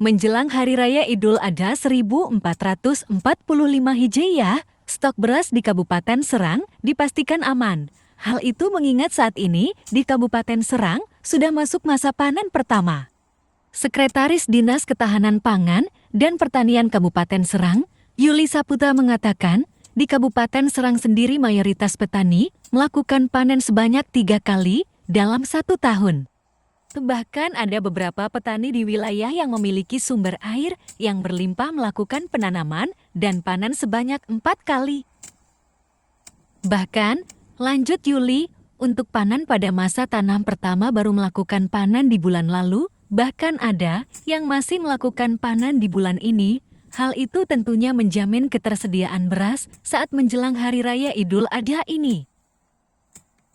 Menjelang Hari Raya Idul Adha 1445 Hijriah, stok beras di Kabupaten Serang dipastikan aman. Hal itu mengingat saat ini di Kabupaten Serang sudah masuk masa panen pertama. Sekretaris Dinas Ketahanan Pangan dan Pertanian Kabupaten Serang, Yuli Saputra mengatakan, di Kabupaten Serang sendiri mayoritas petani melakukan panen sebanyak 3 kali dalam 1 tahun. Bahkan ada beberapa petani di wilayah yang memiliki sumber air yang berlimpah melakukan penanaman dan panen sebanyak 4 kali. Bahkan, lanjut Yuli, untuk panen pada masa tanam pertama baru melakukan panen di bulan lalu, bahkan ada yang masih melakukan panen di bulan ini. Hal itu tentunya menjamin ketersediaan beras saat menjelang Hari Raya Idul Adha ini.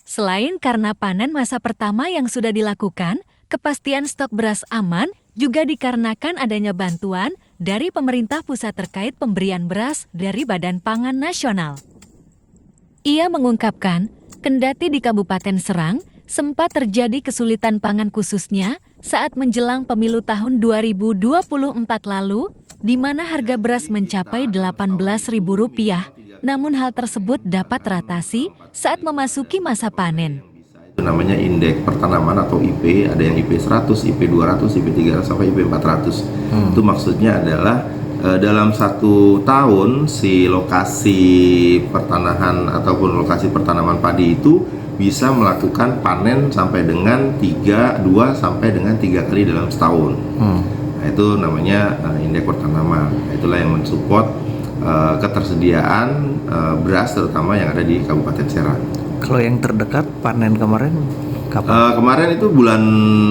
Selain karena panen masa pertama yang sudah dilakukan, kepastian stok beras aman juga dikarenakan adanya bantuan dari pemerintah pusat terkait pemberian beras dari Badan Pangan Nasional. Ia mengungkapkan, kendati di Kabupaten Serang sempat terjadi kesulitan pangan khususnya saat menjelang pemilu tahun 2024 lalu, di mana harga beras mencapai Rp18.000. Namun hal tersebut dapat teratasi saat memasuki masa panen. Itu namanya indeks pertanaman atau IP, ada yang IP 100, IP 200, IP 300 sampai IP 400. Itu maksudnya adalah dalam 1 tahun si lokasi pertanahan ataupun lokasi pertanaman padi itu bisa melakukan panen sampai dengan 2 sampai dengan 3 kali dalam setahun. Nah, itu namanya indeks pertanaman. Itulah yang mensupport ketersediaan beras terutama yang ada di Kabupaten Serang. Kalau yang terdekat panen kemarin kapan? Kemarin itu bulan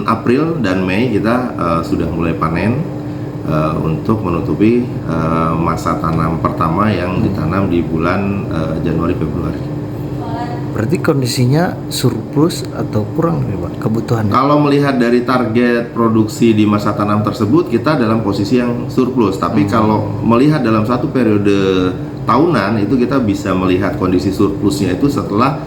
April dan Mei kita sudah mulai panen untuk menutupi masa tanam pertama yang ditanam di bulan Januari Februari. Berarti kondisinya surplus atau kurang nih Pak kebutuhannya? Kalau melihat dari target produksi di masa tanam tersebut kita dalam posisi yang surplus. Tapi kalau melihat dalam satu periode tahunan itu kita bisa melihat kondisi surplusnya itu setelah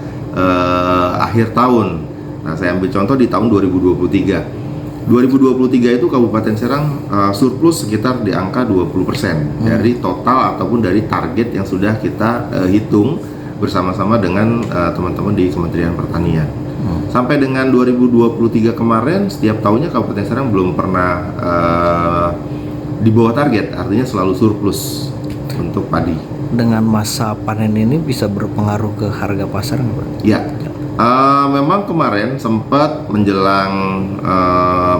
akhir tahun. Nah, saya ambil contoh di tahun 2023. 2023 itu Kabupaten Serang surplus sekitar di angka 20% dari total ataupun dari target yang sudah kita hitung bersama-sama dengan teman-teman di Kementerian Pertanian. Sampai dengan 2023 kemarin, setiap tahunnya Kabupaten Serang belum pernah di bawah target, artinya selalu surplus untuk padi. Dengan masa panen ini bisa berpengaruh ke harga pasar nggak Pak? Ya, memang kemarin sempat menjelang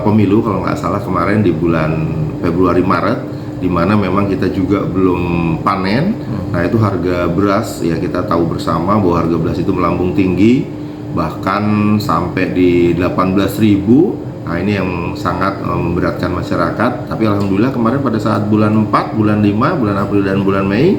pemilu kalau nggak salah kemarin di bulan Februari Maret, di mana memang kita juga belum panen. Nah, itu harga beras ya kita tahu bersama bahwa harga beras itu melambung tinggi bahkan sampai di 18.000. Nah, ini yang sangat memberatkan masyarakat. Tapi alhamdulillah kemarin pada saat bulan 4, bulan 5, bulan April dan bulan Mei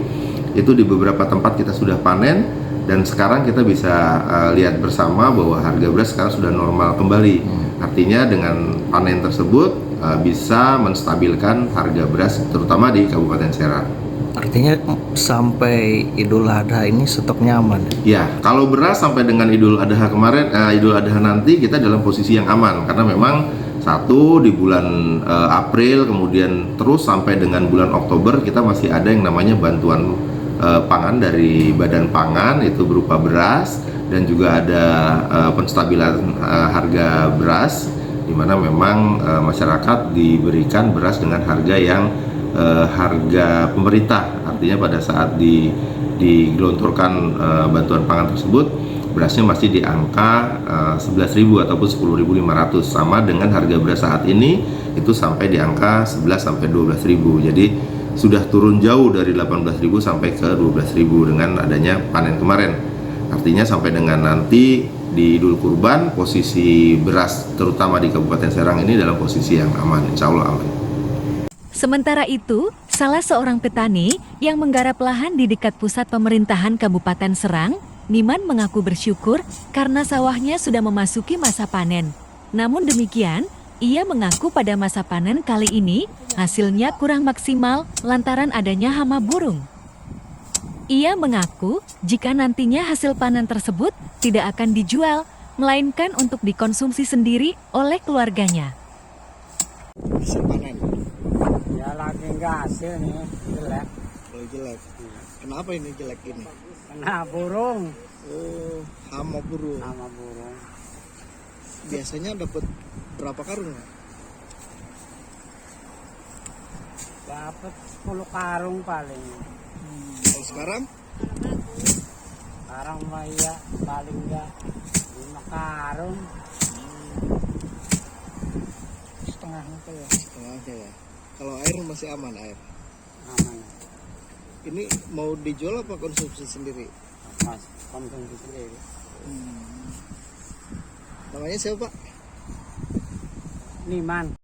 itu di beberapa tempat kita sudah panen dan sekarang kita bisa lihat bersama bahwa harga beras sekarang sudah normal kembali. Artinya dengan panen tersebut bisa menstabilkan harga beras terutama di Kabupaten Serang. Artinya sampai Idul Adha ini stoknya aman? Ya, kalau beras sampai dengan Idul Adha kemarin, Idul Adha nanti kita dalam posisi yang aman karena memang satu di bulan April kemudian terus sampai dengan bulan Oktober kita masih ada yang namanya bantuan pangan dari Badan Pangan itu berupa beras dan juga ada penstabilan harga beras di mana memang masyarakat diberikan beras dengan harga yang harga pemerintah. Artinya pada saat digelontorkan bantuan pangan tersebut berasnya masih di angka 11.000 ataupun 10.500 sama dengan harga beras saat ini itu sampai di angka 11 sampai 12.000. Jadi sudah turun jauh dari 18.000 sampai ke 12.000 dengan adanya panen kemarin. Artinya sampai dengan nanti di Idul Kurban posisi beras terutama di Kabupaten Serang ini dalam posisi yang aman, insya Allah aman. Sementara itu, salah seorang petani yang menggarap lahan di dekat pusat pemerintahan Kabupaten Serang, Niman mengaku bersyukur karena sawahnya sudah memasuki masa panen. Namun demikian, ia mengaku pada masa panen kali ini hasilnya kurang maksimal lantaran adanya hama burung. Ia mengaku jika nantinya hasil panen tersebut tidak akan dijual, melainkan untuk dikonsumsi sendiri oleh keluarganya. Hasil panen Ya lagi nggak hasil nih, jelek. Oh, jelek. Kenapa ini jelek ini? Kena burung Oh, hama burung. sama burung. Biasanya dapat berapa karung? Dapat 10 karung paling. Kalau sekarang? Sekarang mah ya paling nggak 5 karung. Setengahnya tuh ya. Setengahnya ya. Kalau air masih aman air. Aman. Ini mau dijual apa konsumsi sendiri? Mas konsumsi sendiri. Namanya siapa Pak? Niman.